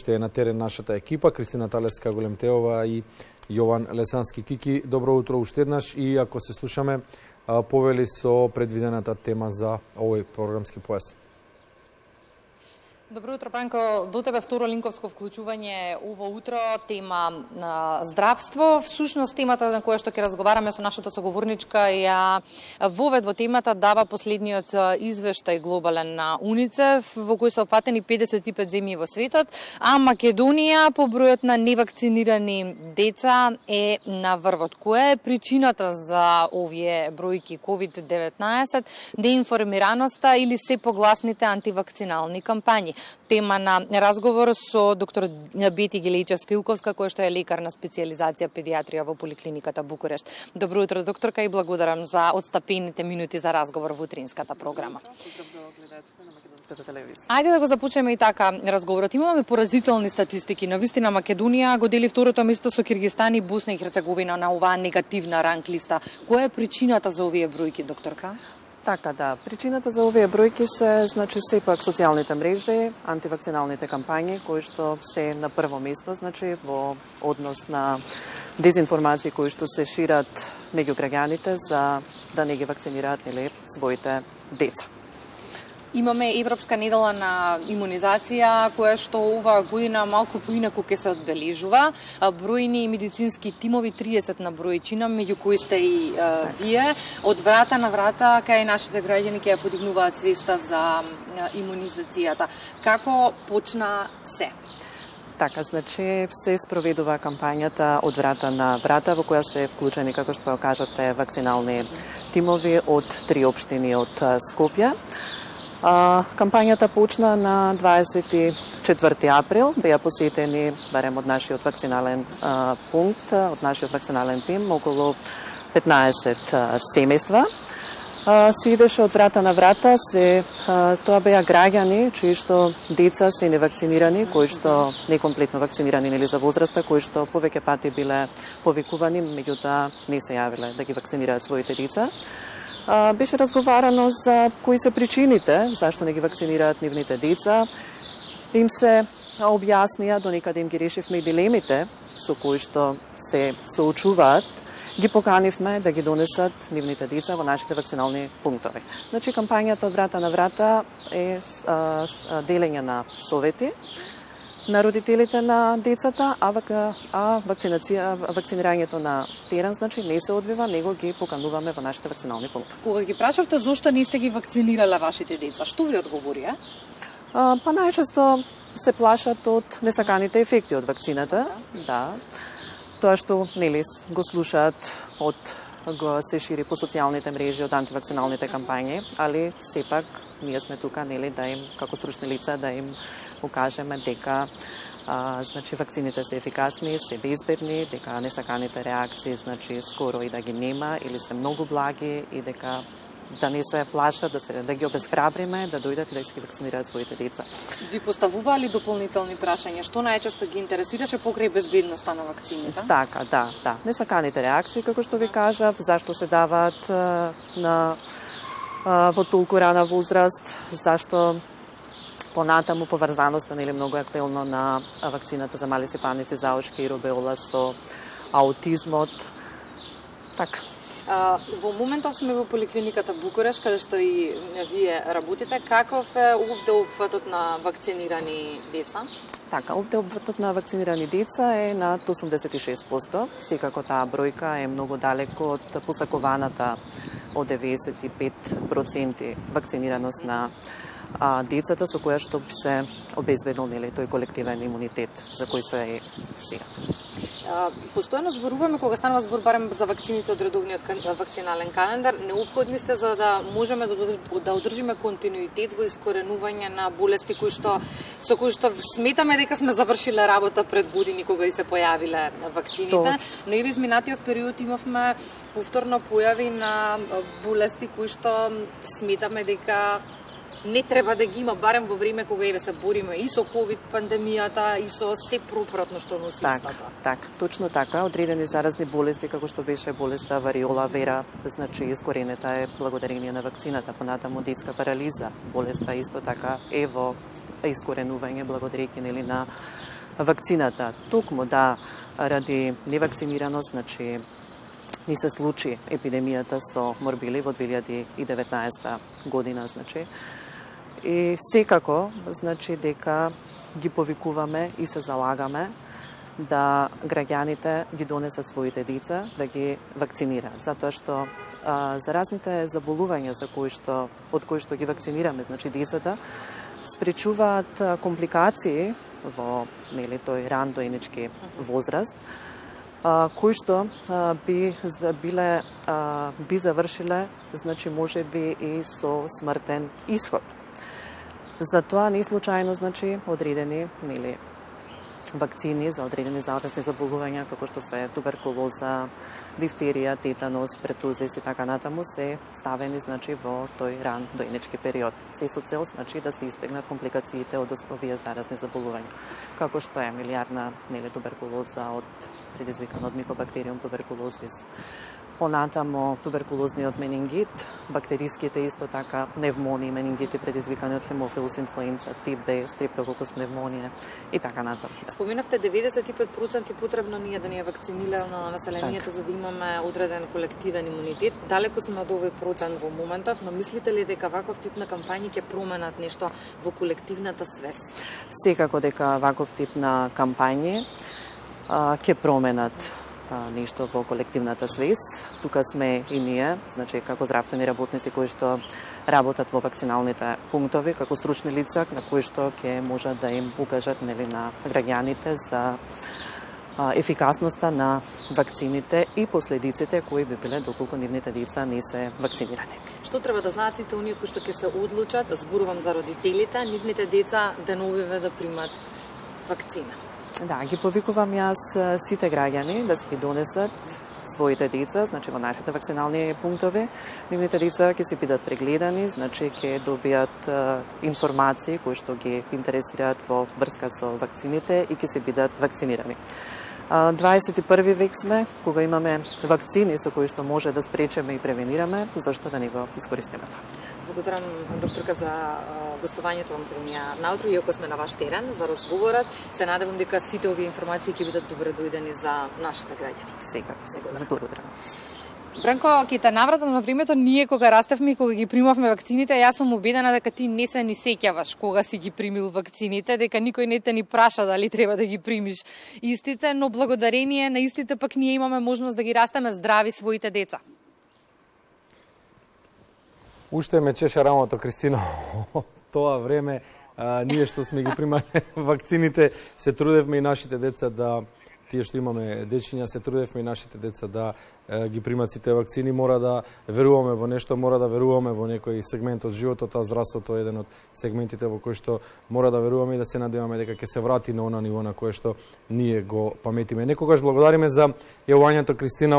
уште е на терен нашата екипа, Кристина Талеска-Големтеова и Јован Лесански-Кики. Добро утро уште еднаш и ако се слушаме повели со предвидената тема за овој програмски појас. Добро утро, Панко. До тебе второ линковско вклучување ово утро, тема здравство. Всушност, темата на која што ќе разговараме со нашата соговорничка ја вовед во темата дава последниот извештај глобален на УНИЦЕФ, во кој се опфатени 55 земји во светот, а Македонија по бројот на невакцинирани деца е на врвот. Која е причината за овие бројки COVID-19, деинформираноста или се погласните антивакцинални кампањи? Тема на разговор со доктор Бети Гелејчевска-Илковска, која што е лекар на специјализација педиатрија во поликлиниката Букурешт. Добро утро, докторка, и благодарам за отстапените минути за разговор во утринската програма. Ајде да го започнеме и така разговорот. Имаме поразителни статистики. Навистина Македонија го дели второто место со Киргизстан и Босна и Херцеговина на оваа негативна ранг листа. Која е причината за овие бројки, докторка? Така, да. Причината за овие бројки се, сепак социјалните мрежи, антивакциналните кампањи, кои што се на прво место, во однос на дезинформации кои што се шират меѓу граѓаните за да не ги вакцинираат своите деца. Имаме Европска недела на имунизација, која што оваа година малку поинаку ќе се одбележува. Бројни медицински тимови, 30 на бројчина, меѓу кои сте и вие. Од врата на врата, кај нашите граѓани ќе ја подигнуваат свеста за имунизацијата. Како почна се? Така, се спроведува кампањата од врата на врата, во која се вклучени, како што кажавте, вакцинални тимови од 3 општини од Скопје. Кампањата почна на 24 април, беа посетени, барем од нашиот вакцинален пункт, од нашиот вакцинален тим, околу 15 семејства. Се идеше од врата на врата, тоа беа граѓани чии што деца се невакцинирани, кои што некомплетно вакцинирани или за возраста, кои што повеќе пати биле повикувани, меѓутоа не се јавиле да ги вакцинираат своите деца. Беше разговарано за кои се причините, зашто не ги вакцинираат нивните деца. Им се објаснија, до некаде им ги решивме и дилемите со кои што се соочуваат. Ги поканивме да ги донесат нивните деца во нашите вакцинални пунктови. Кампањата од врата на врата е делење на совети на родителите на децата, а вакцинирањето на терен не се одвива, него ги покануваме во нашите вакцинални пунктови. Кога ги прашавте зошто не сте ги вакцинирале вашите деца, што ви одговорија? Па најчесто се плашат од несаканите ефекти од вакцината, да. Тоа што го слушаат го се шири по социјалните мрежи од антивакциналните кампањи, али сепак ние сме тука да им како стручни лица да им покажеме дека вакцините се ефикасни, се безбедни, дека несаканите реакции скоро и да ги нема или се многу благи и дека да не се плашат, да ги обезхрабриме, да дојдат и да ги вакцинираат своите деца. Ви поставуваа ли дополнителни прашања? Што најчесто ги интересираше покрај безбедноста на вакцините? Така, да. Несаканите реакции, како што ви кажав, зашто се даваат во толку рана возраст, зашто понатаму поврзаноста многу актуелно на вакцината за мали сепаници, заошки и рубеола со аутизмот. Така. Во моментов сме во поликлиниката Букурешт, каде што и вие работите. Каков е овде опфатот на вакцинирани деца? Така, овде опфатот на вакцинирани деца е над 86%. Секако таа бројка е многу далеко од посакуваната од 95% вакцинираност на децата, со која што се обезбедил тој колективен имунитет за кој се е сега. Постојано зборуваме кога станува збор барем за вакцините од редовниот вакцинален календар, неопходни сте за да можеме да одржиме континуитет во искоренување на болести со кои што сметаме дека сме завршиле работа пред години кога и се појавиле вакцините, но и во изминатиот период имавме повторно појави на болести кои што сметаме дека не треба да ги има, барем во време кога се бориме и со ковид пандемијата и со се пропратно што носи истата. Така, точно така, одредени заразни болести како што беше болеста вариола вера, искоренета е благодарение на вакцината, понатаму детска парализа, болеста исто така е во искоренување благодарејќи на вакцината, токму да ради невакцинираност, значи ни се случи епидемијата со морбили во 2019 година, значи. И секако, значи, дека ги повикуваме и се залагаме да граѓаните ги донесат своите деца да ги вакцинираат, затоа што заразните заболувања од кои што ги вакцинираме, значи децата, спречуваат компликации во тој ран доенечки возраст, кои што би завршиле, значи можеби и со смртен исход. Затоа не случајно, значи, одредени вакцини за одредени заразни заболувања, како што се туберкулоза, дифтерија, тетанус, претузис и така натаму, се ставени, значи, во тој ран доенечки период. Се со цел, значи, да се избегнат компликациите од овие заразни заболувања, како што е милиарна туберкулоза предизвикана од микобактериум туберкулозис. Понатамо туберкулозниот менингит, бактериските исто така, пневмонии, менингити предизвикани од хемофилус инфлуенца, тип Б, стрептококус пневмонија и така натаму. Споменавте 95% потребно ние да ни е вакцинирано населението за да имаме одреден колективен имунитет. Далеко сме од овој процент во моментов, но мислите ли дека ваков тип на кампањи ќе променат нешто во колективната свест? Секако дека ваков тип на кампањи ќе променат нешто во колективната свест. Тука сме и ние, значи како здравствени работници кои што работат во вакциналните пунктови, како стручни лица на кои што ќе можат да им укажат на граѓаните за ефикасноста на вакцините и последиците кои би биле доколку нивните деца не се вакцинирани. Што треба да знаат сите оние кои што ќе се одлучат, зборувам за родителите, нивните деца деновиве да примат вакцина? Да, ги повикувам јас сите граѓани да си ги донесат своите деца, значи во нашите вакцинални пунктови. Нивните деца ќе се бидат прегледани, значи ќе добијат информации кои што ги интересираат во врска со вакцините и ќе се бидат вакцинирани. 21 век сме, кога имаме вакцини со кои што може да спречеме и превенираме, зашто да не го искористиме тоа. Благодарам, докторка, за гостувањето во Прунија наутро, иако сме на ваш терен, за разговорот. Се надевам дека сите овие информации ќе бидат добре дојдени за нашите граѓани. Секако. Благодарам. Бранко, ќе те навратам на времето, ние кога растевме и кога ги примавме вакцините, јас сум убедена дека ти не се ни сеќаваш кога си ги примил вакцините, дека никој не те ни праша дали треба да ги примиш истите, но благодарение на истите пак ние имаме можност да ги растеме здрави своите деца. Уште ме чеша рамото, Кристина, тоа време, ние што сме ги примале вакцините, се трудевме и нашите деца да, тие што имаме дечиња, се трудевме и нашите деца да ги примат сите вакцини. Мора да веруваме во нешто, мора да веруваме во некој сегмент од животот, а здравството е еден од сегментите во кој што мора да веруваме и да се надеваме дека ќе се врати на она ниво на кое што ние го паметиме. Некогаш благодариме за јавувањето, Кристина.